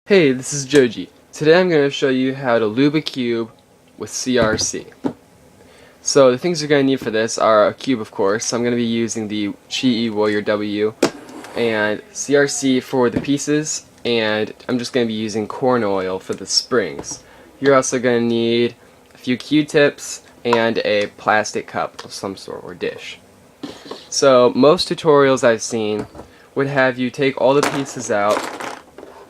Hey, this is Joji. Today I'm going to show you how to lube a cube with CRC. So the things you're going to need for this are a cube, of course. I'm going to be using the Qiyi Warrior W and CRC for the pieces, and I'm just going to be using corn oil for the springs. You're also going to need a few Q-tips and a plastic cup of some sort or dish. So most tutorials I've seen would have you take all the pieces out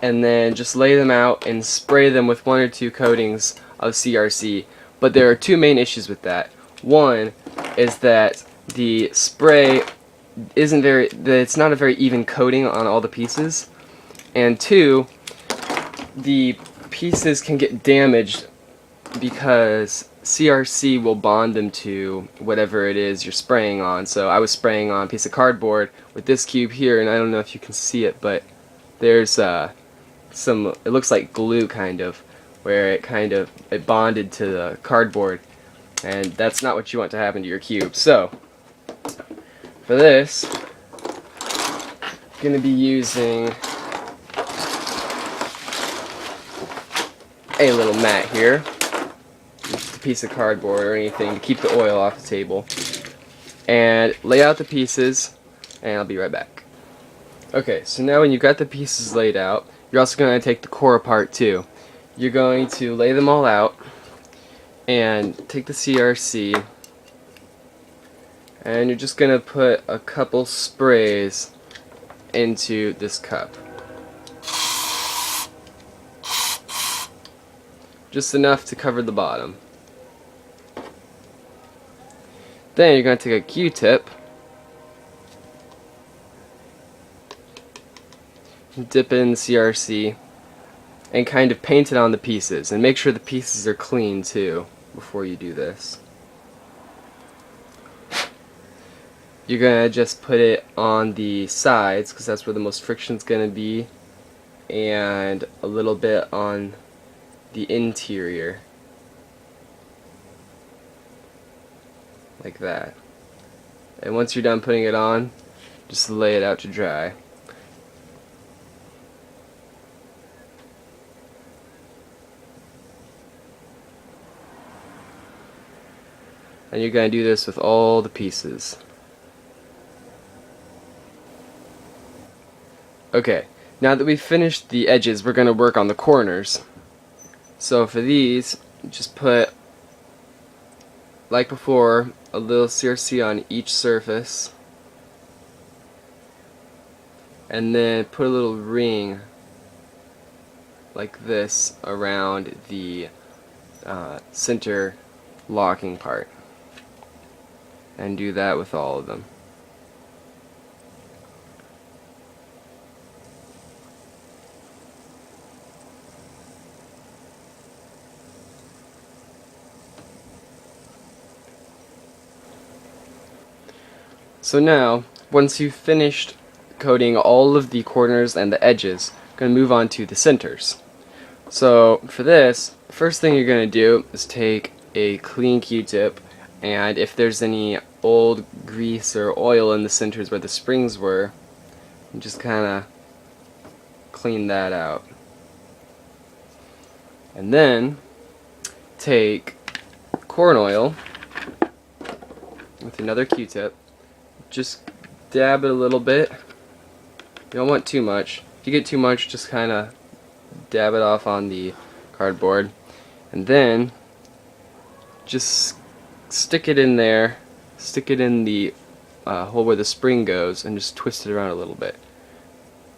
and then just lay them out and spray them with one or two coatings of CRC. But there are two main issues with that. One is that the spray it's not a very even coating on all the pieces. And two, the pieces can get damaged because CRC will bond them to whatever it is you're spraying on. So I was spraying on a piece of cardboard with this cube here, and I don't know if you can see it, but there's it looks like glue kind of, where it bonded to the cardboard, and that's not what you want to happen to your cube. So for this, I'm going to be using a little mat here, just a piece of cardboard or anything to keep the oil off the table, and lay out the pieces, and I'll be right back. Okay, so now when you've got the pieces laid out, you're also going to take the core apart too. You're going to lay them all out and take the CRC, and you're just going to put a couple sprays into this cup. Just enough to cover the bottom. Then you're going to take a Q-tip, dip in the CRC, and kind of paint it on the pieces, and make sure the pieces are clean too before you do this. You're gonna just put it on the sides because that's where the most friction's gonna be, and a little bit on the interior, like that. And once you're done putting it on, just lay it out to dry. And you're going to do this with all the pieces. Okay, now that we've finished the edges, we're going to work on the corners. So for these, just put, like before, a little CRC on each surface, and then put a little ring like this around the center locking part. And do that with all of them. So now, once you've finished coating all of the corners and the edges, I'm going to move on to the centers. So for this, the first thing you're going to do is take a clean Q-tip, and if there's any old grease or oil in the centers where the springs were, just kind of clean that out. And then take corn oil with another Q-tip, just dab it a little bit. You don't want too much. If you get too much, just kind of dab it off on the cardboard, and then just stick it in there, stick it in the hole where the spring goes, and just twist it around a little bit.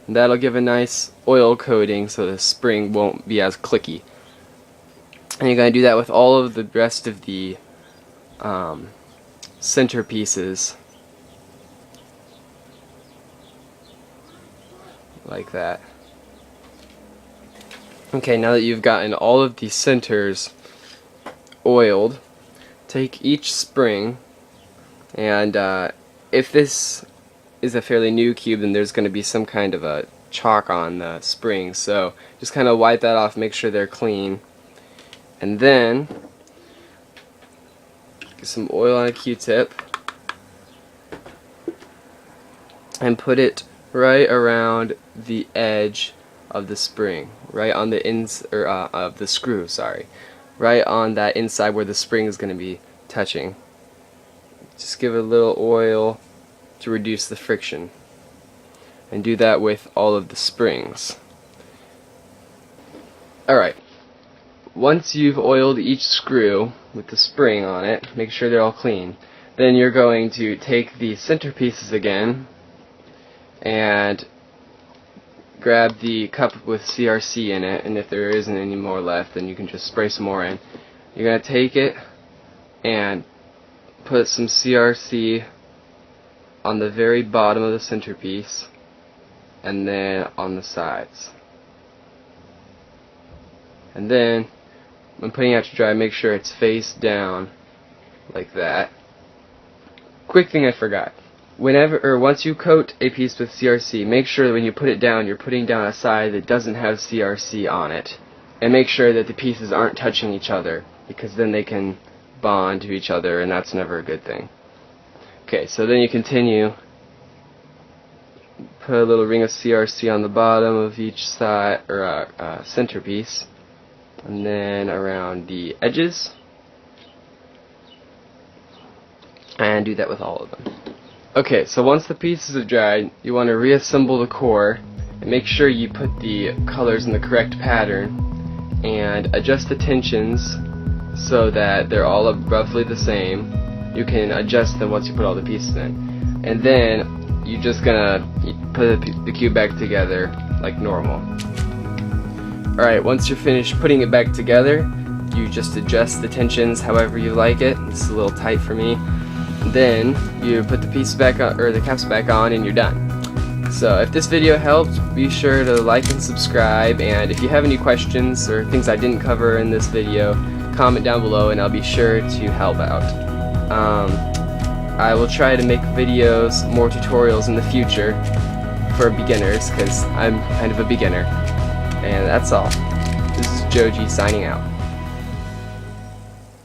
And that'll give a nice oil coating so the spring won't be as clicky. And you're going to do that with all of the rest of the center pieces, like that. Okay, now that you've gotten all of the centers oiled, take each spring, and if this is a fairly new cube, then there's going to be some kind of a chalk on the springs, so just kind of wipe that off, make sure they're clean, and then get some oil on a Q-tip and put it right around the edge of the spring, right on the of the screw, sorry, right on that inside where the spring is going to be touching. Just give it a little oil to reduce the friction, and do that with all of the springs. Alright, once you've oiled each screw with the spring on it, make sure they're all clean. Then you're going to take the centerpieces again and grab the cup with CRC in it, and if there isn't any more left, then you can just spray some more in. You're going to take it and put some CRC on the very bottom of the centerpiece and then on the sides. And then when putting it out to dry, make sure it's face down like that. Quick thing I forgot. Once you coat a piece with CRC, make sure that when you put it down, you're putting down a side that doesn't have CRC on it. And make sure that the pieces aren't touching each other, because then they can bond to each other, and that's never a good thing. Okay, so then you continue. Put a little ring of CRC on the bottom of each side, or centerpiece, and then around the edges, and do that with all of them. Okay, so once the pieces are dried, you want to reassemble the core, and make sure you put the colors in the correct pattern, and adjust the tensions so that they're all roughly the same. You can adjust them once you put all the pieces in, and then you're just gonna put the cube back together like normal. Alright, once you're finished putting it back together, you just adjust the tensions however you like it. This is a little tight for me. Then you put the piece back on, or the caps back on, and you're done. So if this video helped, be sure to like and subscribe, and if you have any questions or things I didn't cover in this video, comment down below and I'll be sure to help out. I will try to make videos, more tutorials in the future for beginners, because I'm kind of a beginner. And that's all. This is Joji signing out.